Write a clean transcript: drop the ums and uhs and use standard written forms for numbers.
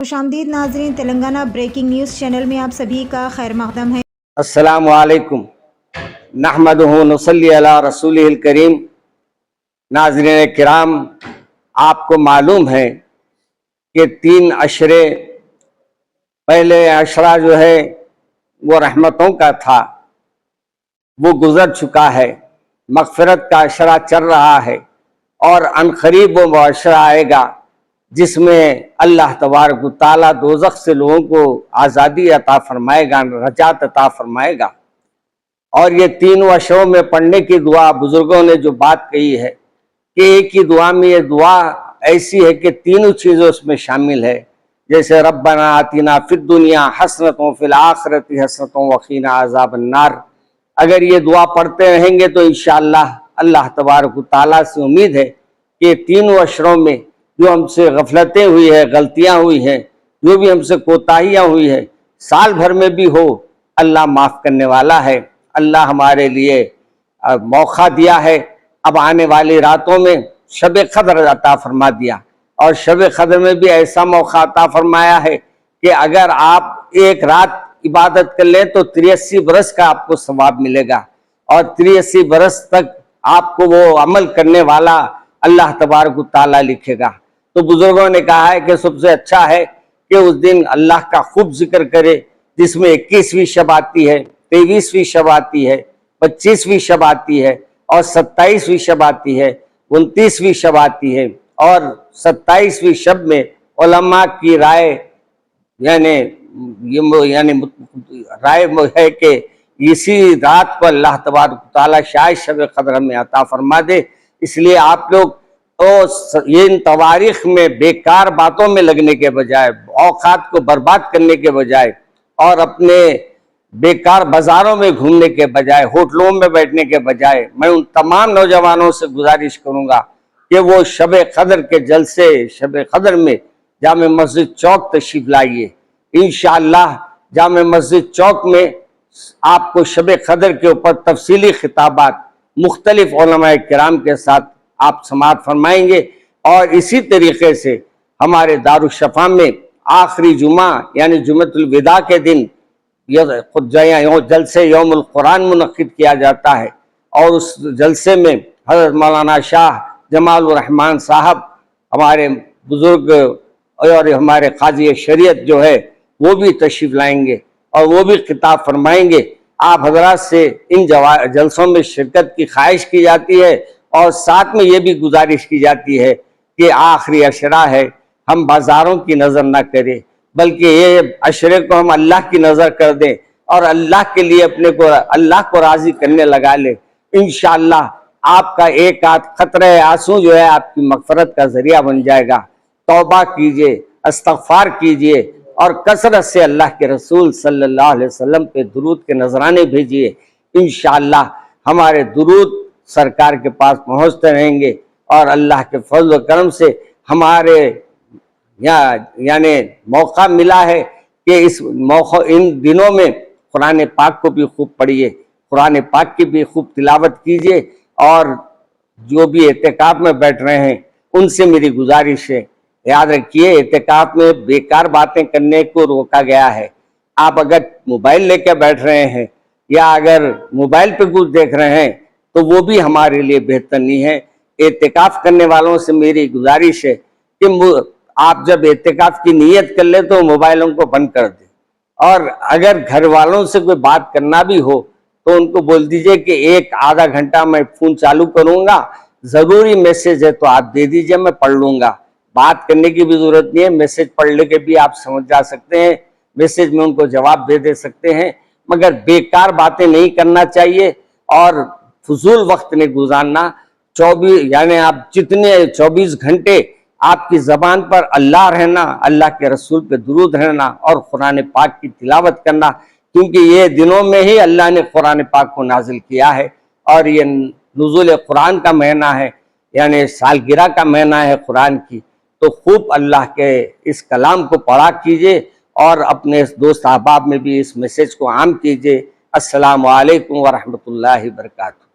खुशामदीद नाजरीन, Telangana breaking news channel में आप सभी का खैर मक़दम है। अस्सलामु अलैकुम नहमदुहु व नसल्ली अला रसूलिहिल करीम। नाज़रीन किराम, आपको मालूम है कि 3 अशरे, पहले अशरा जो है वो रहमतों का था, वो गुजर चुका है। मग़फ़िरत का अशरा चल रहा है और अनक़रीब वो अशरा आएगा जिसमें अल्लाह तबारक व तआला दोज़ख से लोगों को आज़ादी अता फरमाएगा, नजात अता फरमाएगा। और ये 3 अशरों में पढ़ने की दुआ, बुजुर्गों ने जो बात कही है कि एक ही दुआ में ये दुआ ऐसी है कि तीनों चीज़ें उसमें शामिल है। जैसे रब्बना आतिना फिद दुनिया हसनतों फिल आखिरति हसनतों वक़ीना अज़ाबन नार। अगर ये दुआ पढ़ते रहेंगे तो इंशाअल्लाह अल्लाह तबारक व तआला से उम्मीद है कि तीनों अशरों में जो हमसे गफलतें हुई है, गलतियां हुई हैं, जो भी हमसे कोताहियां हुई है, साल भर में भी हो, अल्लाह माफ़ करने वाला है। अल्लाह हमारे लिए मौका दिया है। अब आने वाली रातों में शब क़द्र अता फरमा दिया, और शब क़द्र में भी ऐसा मौका अता फरमाया है कि अगर आप एक रात इबादत कर लें तो 83 बरस का आपको सवाब मिलेगा, और 83 बरस तक आपको वो अमल करने वाला अल्लाह तबारक व तआला लिखेगा। तो बुजुर्गों ने कहा है कि सबसे अच्छा है कि उस दिन अल्लाह का खूब जिक्र करे, जिसमें 21वीं शब आती है, 23वीं शब आती है, 25वीं शब आती है, और 27वीं शब आती है, 29वीं शब आती है। और 27वीं शब में उलमा की राय यानी राय है कि इसी रात को अल्लाह तबारक व तआला शायद शब क़द्र में अता फरमा दे। इसलिए आप लोग तो ये इन तवारीख में बेकार बातों में लगने के बजाय, औकात को बर्बाद करने के बजाय, और अपने बेकार बाजारों में घूमने के बजाय, होटलों में बैठने के बजाय, मैं उन तमाम नौजवानों से गुजारिश करूंगा कि वो शब क़द्र के जलसे, शब क़द्र में जामे मस्जिद चौक तशरीफ लाइए। इंशाअल्लाह जामे मस्जिद चौक में आपको शब क़द्र के ऊपर तफसीली खिताबात मुख्तलिफ उलमाए किराम के साथ आप समाअत फरमाएंगे। और इसी तरीके से हमारे दारुश्शफ़ा में आखिरी जुमा यानी जुम्मतुल विदा के दिन जलसे यौमुल कुरान मुनक़्क़िद किया जाता है, और उस जलसे में हज़रत मौलाना शाह जमालुर रहमान साहब, हमारे बुजुर्ग और हमारे काज़ी शरीयत जो है वो भी तशरीफ़ लाएंगे और वो भी खिताब फरमाएंगे। आप हज़रात से इन जलसों में शिरकत की ख्वाहिश की जाती है, और साथ में ये भी गुजारिश की जाती है कि आखिरी अशरा है, हम बाज़ारों की नज़र ना करें, बल्कि ये अशरे को हम अल्लाह की नज़र कर दें और अल्लाह के लिए अपने को, अल्लाह को राज़ी करने लगा लें। इंशाअल्लाह आपका एक आध क़तरे आंसू जो है आपकी मग़फ़िरत का ज़रिया बन जाएगा। तौबा कीजिए, इस्तग़फ़ार कीजिए, और कसरत से अल्लाह के रसूल सल्लल्लाहु अलैहि वसल्लम पे दुरूद के नजराने भेजिए। इंशाअल्लाह हमारे दुरूद सरकार के पास पहुंचते रहेंगे, और अल्लाह के फज़ल व करम से हमारे यानी मौका मिला है कि इन दिनों में कुरान पाक को भी खूब पढ़िए, कुरान पाक की भी खूब तिलावत कीजिए। और जो भी एतिकाफ में बैठ रहे हैं उनसे मेरी गुजारिश है, याद रखिए एतिकाफ में बेकार बातें करने को रोका गया है। आप अगर मोबाइल लेकर बैठ रहे हैं या अगर मोबाइल पे कुछ देख रहे हैं तो वो भी हमारे लिए बेहतर नहीं है। एतिकाफ करने वालों से मेरी गुजारिश है कि आप जब एतिकाफ की नीयत कर ले तो मोबाइलों को बंद कर दें, और अगर घर वालों से कोई बात करना भी हो तो उनको बोल दीजिए कि एक आधा घंटा मैं फ़ोन चालू करूँगा, ज़रूरी मैसेज है तो आप दे दीजिए, मैं पढ़ लूँगा। बात करने की भी ज़रूरत नहीं है, मैसेज पढ़ ले के भी आप समझ जा सकते हैं, मैसेज में उनको जवाब दे सकते हैं। मगर बेकार बातें नहीं करना चाहिए और फजूल वक्त नहीं गुजारना। 24 यानी आप जितने 24 घंटे आपकी ज़बान पर अल्लाह रहना, अल्लाह के रसूल पे दुरूद रहना और कुरान पाक की तिलावत करना, क्योंकि ये दिनों में ही अल्लाह ने कुरान पाक को नाजिल किया है, और ये नुज़ूल कुरान का महीना है, यानी सालगिरह का महीना है कुरान की। तो खूब अल्लाह के इस कलाम को पढ़ा कीजिए और अपने दोस्त अहबाब में भी इस मैसेज को आम कीजिए। अस्सलामु अलैकुम व रहमतुल्लाहि व बरकातहू।